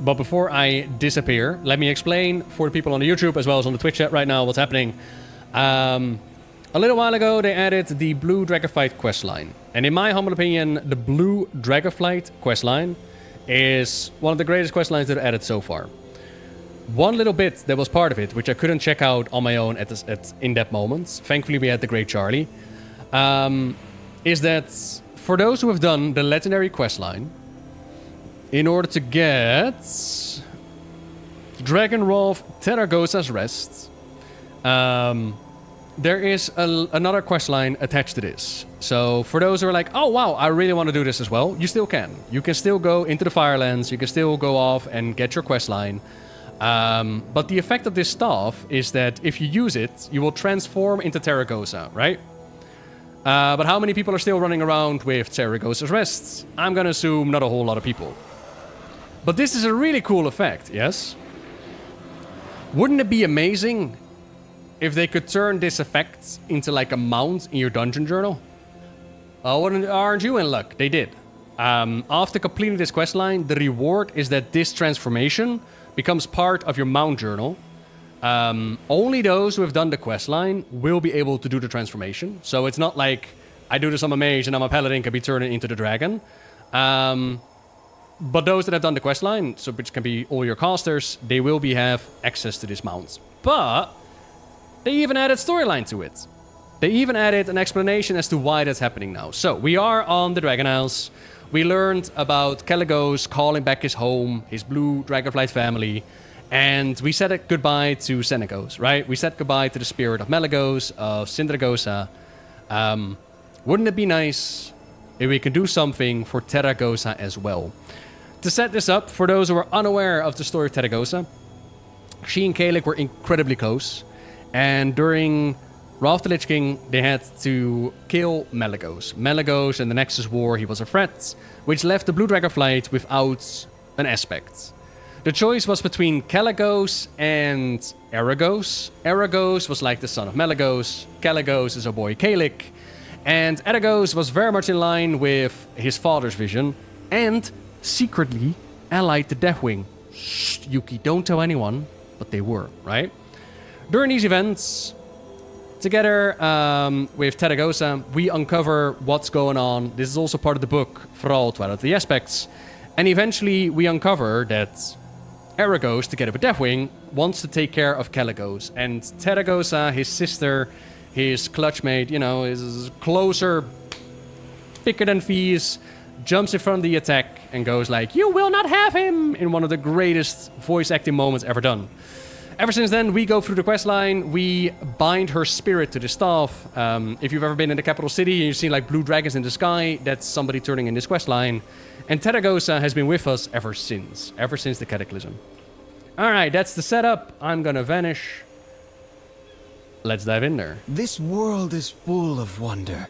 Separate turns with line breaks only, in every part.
But before I disappear, let me explain for the people on the YouTube as well as on the Twitch chat right now what's happening. A little while ago, they added the Blue Dragonflight questline. And in my humble opinion, the Blue Dragonflight questline is one of the greatest questlines that are added so far. One little bit that was part of it, which I couldn't check out on my own in that moment, thankfully we had the great Charlie, is that for those who have done the legendary questline, in order to get Dragonwrath Tarecgosa's Rest, there is another questline attached to this. So for those who are like, oh wow, I really want to do this as well, you still can. You can still go into the Firelands, you can still go off and get your questline. But the effect of this staff is that if you use it, you will transform into Tarecgosa, right? But how many people are still running around with Tarecgosa's Rests? I'm gonna assume not a whole lot of people. But this is a really cool effect, yes? Wouldn't it be amazing if they could turn this effect into like a mount in your dungeon journal? Aren't you in luck? They did. After completing this questline, the reward is that this transformation becomes part of your mount journal. Only those who have done the questline will be able to do the transformation. So it's not like I do this on a mage and I'm a paladin can be turned into the dragon. But those that have done the questline, so which can be all your casters, they will have access to this mount. But they even added storyline to it. They even added an explanation as to why that's happening now. So we are on the Dragon Isles. We learned about Tarecgosa calling back his home, his blue Dragonflight family, and we said goodbye to Senegos, right? We said goodbye to the spirit of Melagos, of Sindragosa. Wouldn't it be nice if we could do something for Tarecgosa as well? To set this up, for those who are unaware of the story of Tarecgosa, she and Kalik were incredibly close, and during Wrath the Lich King, they had to kill Melagos. Melagos in the Nexus War, he was a threat, which left the Blue Dragonflight without an aspect. The choice was between Kalagos and Aragos. Aragos was like the son of Melagos. Kalagos is a boy Kalik. And Aragos was very much in line with his father's vision and secretly allied to Deathwing. Shh, Yuki, don't tell anyone, but they were, right? During these events, together with Tarecgosa, we uncover what's going on. This is also part of the book, Thrall, Twilight of the Aspects. And eventually we uncover that Aragos, together with Deathwing, wants to take care of Kalagos. And Tarecgosa, his sister, his clutchmate, you know, is closer, thicker than thieves, jumps in front of the attack and goes like, "You will not have him!" in one of the greatest voice acting moments ever done. Ever since then, we go through the questline, we bind her spirit to the staff. If you've ever been in the capital city and you've seen like blue dragons in the sky, that's somebody turning in this questline. And Tarecgosa has been with us ever since the Cataclysm. Alright, that's the setup. I'm gonna vanish. Let's dive in there.
This world is full of wonder.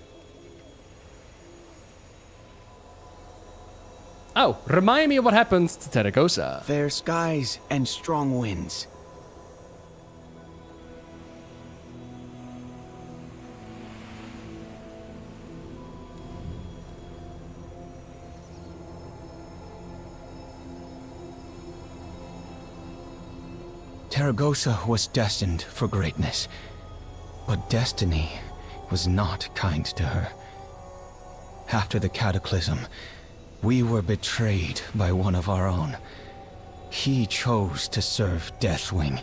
Oh, remind me of what happened to Tarecgosa.
Fair skies and strong winds. Tarecgosa was destined for greatness, but destiny was not kind to her. After the Cataclysm, we were betrayed by one of our own. He chose to serve Deathwing.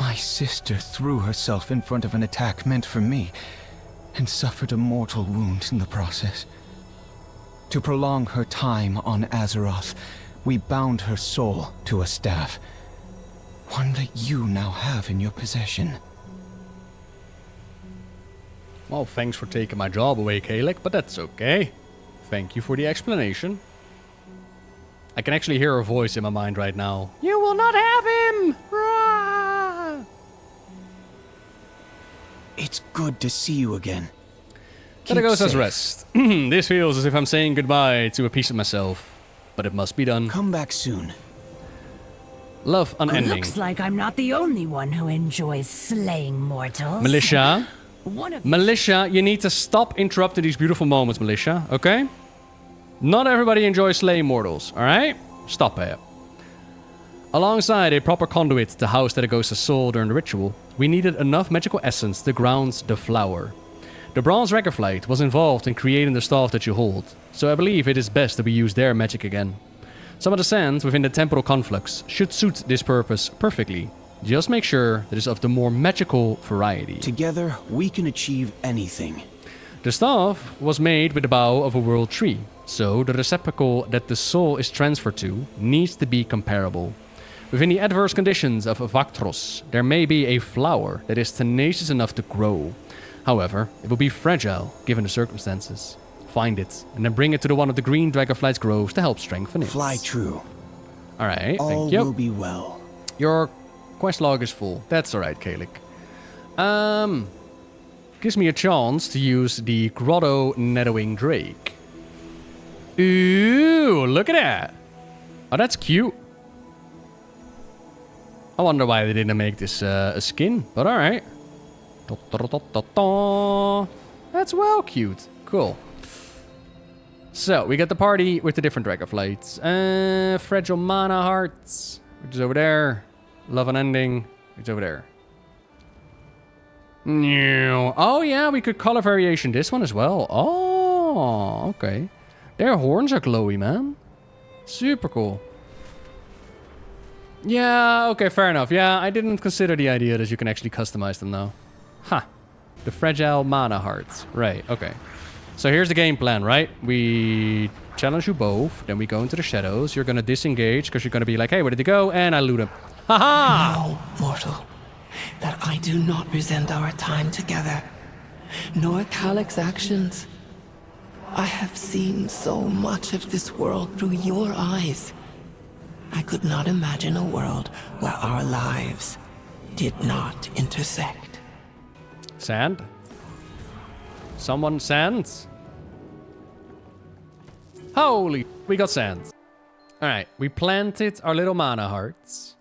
My sister threw herself in front of an attack meant for me, and suffered a mortal wound in the process. To prolong her time on Azeroth, we bound her soul to a staff. One that you now have in your possession.
Well, thanks for taking my job away, Kalik, but that's okay. Thank you for the explanation. I can actually hear her voice in my mind right now. You will not have him! Rah!
It's good to see you again.
Tarecgosa's Rest. This feels as if I'm saying goodbye to a piece of myself, but it must be done.
Come back soon.
Love unending.
Looks like I'm not the only one who enjoys slaying mortals.
Militia. Militia, you need to stop interrupting these beautiful moments, Militia, okay? Not everybody enjoys slaying mortals, alright? Stop it. Alongside a proper conduit to house Tarecgosa's soul during the ritual, we needed enough magical essence to ground the flower. The bronze Dragonflight was involved in creating the staff that you hold, so I believe it is best that we use their magic again. Some of the sand within the temporal conflux should suit this purpose perfectly. Just make sure that it's of the more magical variety.
Together, we can achieve anything.
The staff was made with the bough of a world tree, so the receptacle that the soul is transferred to needs to be comparable. Within the adverse conditions of Vaktros, there may be a flower that is tenacious enough to grow. However, it will be fragile given the circumstances. Find it, and then bring it to the one of the green Dragonflight's groves to help strengthen it.
Fly true.
Alright,
All
thank you.
will be well.
Your quest log is full. That's alright, Kalik. Gives me a chance to use the Grotto Netherwing Drake. Ooh, look at that. Oh, that's cute. I wonder why they didn't make this a skin, but alright. That's well cute. Cool. So, we got the party with the different Dragonflights. Fragile Mana Hearts, which is over there. Love Unending, which is over there. Oh yeah, we could color variation this one as well. Oh, okay. Their horns are glowy, man. Super cool. Yeah, okay, fair enough. Yeah, I didn't consider the idea that you can actually customize them now. Ha. The Fragile Mana Hearts. Right, okay. So here's the game plan, right? We challenge you both, then we go into the shadows. You're gonna disengage, because you're gonna be like, hey, where did he go? And I loot him. Haha!
Know, mortal, that I do not resent our time together, nor Calic's actions. I have seen so much of this world through your eyes. I could not imagine a world where our lives did not intersect.
Sand? Someone sands? Holy, we got sand. Alright, we planted our little mana hearts.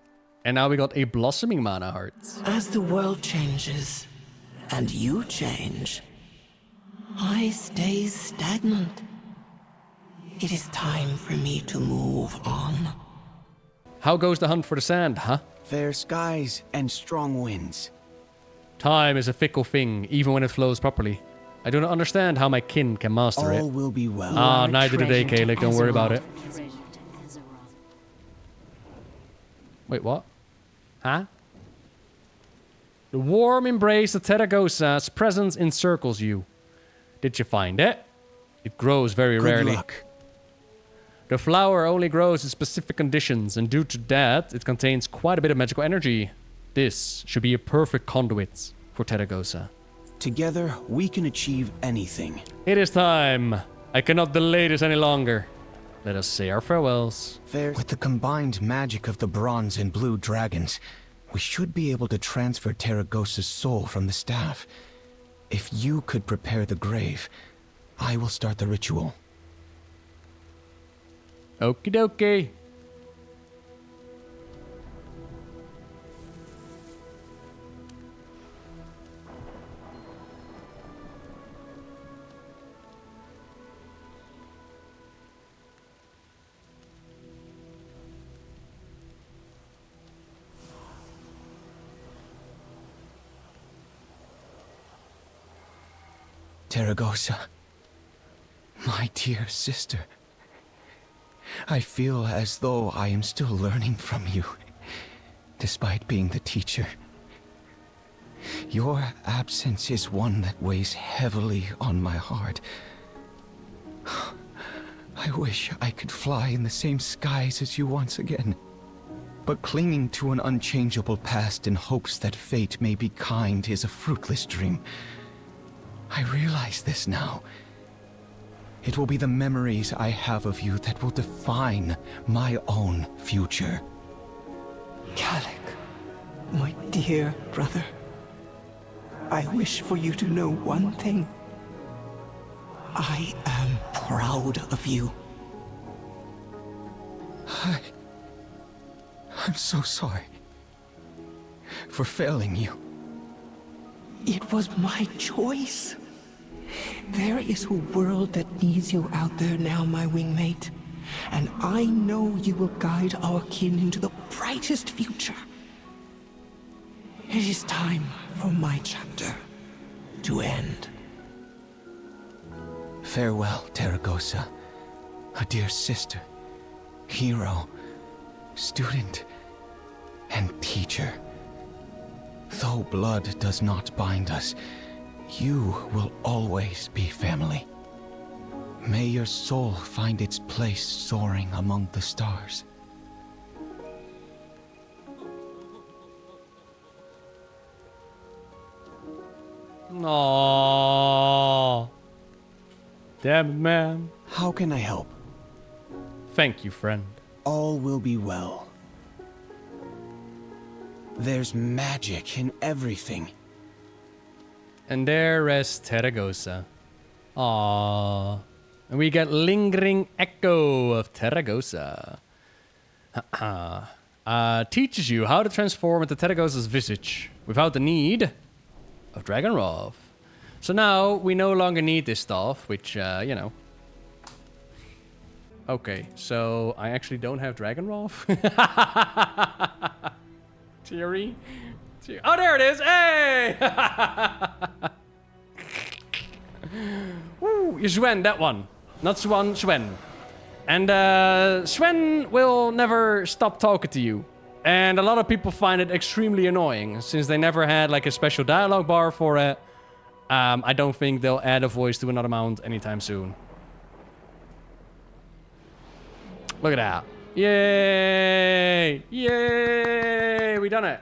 And now we got a blossoming mana heart.
As the world changes, and you change, I stay stagnant. It is time for me to move on.
How goes the hunt for the sand, huh?
Fair skies and strong winds.
Time is a fickle thing, even when it flows properly. I do not understand how my kin can master
All
it.
will be well.
Ah, neither do they, Kalik. Don't worry about it. Wait, what? Huh? The warm embrace of Tarecgosa's presence encircles you. Did you find it? It grows very rarely.
Good luck.
The flower only grows in specific conditions, and due to that, it contains quite a bit of magical energy. This should be a perfect conduit for Tarecgosa.
Together, we can achieve anything.
It is time. I cannot delay this any longer. Let us say our farewells.
With the combined magic of the bronze and blue dragons, we should be able to transfer Tarecgosa's soul from the staff. If you could prepare the grave, I will start the ritual.
Okie dokie.
Tarecgosa, my dear sister. I feel as though I am still learning from you, despite being the teacher. Your absence is one that weighs heavily on my heart. I wish I could fly in the same skies as you once again. But clinging to an unchangeable past in hopes that fate may be kind is a fruitless dream. I realize this now. It will be the memories I have of you that will define my own future.
Calic, my dear brother, I wish for you to know one thing. I am proud of you.
I'm so sorry for failing you.
It was my choice. There is a world that needs you out there now, my wingmate. And I know you will guide our kin into the bright brightest future. It is time for my chapter to end.
Farewell, Tarecgosa, a dear sister, hero, student, and teacher. Though blood does not bind us, you will always be family. May your soul find its place soaring among the stars.
Aww. Damn it, man.
How can I help?
Thank you, friend.
All will be well. There's magic in everything.
And there rests Tarecgosa. Aww. And we get lingering echo of Tarecgosa. Teaches you how to transform into Tarecgosa's visage without the need of Dragonwrath. So now we no longer need this stuff, which, you know. Okay, so I actually don't have Dragonwrath. Theory. Oh, there it is! Hey! Woo, Sven, that one. Not Swan, Sven. And Sven will never stop talking to you. And a lot of people find it extremely annoying, since they never had like a special dialogue bar for it. I don't think they'll add a voice to another mount anytime soon. Look at that. Yay! Yay! We done it.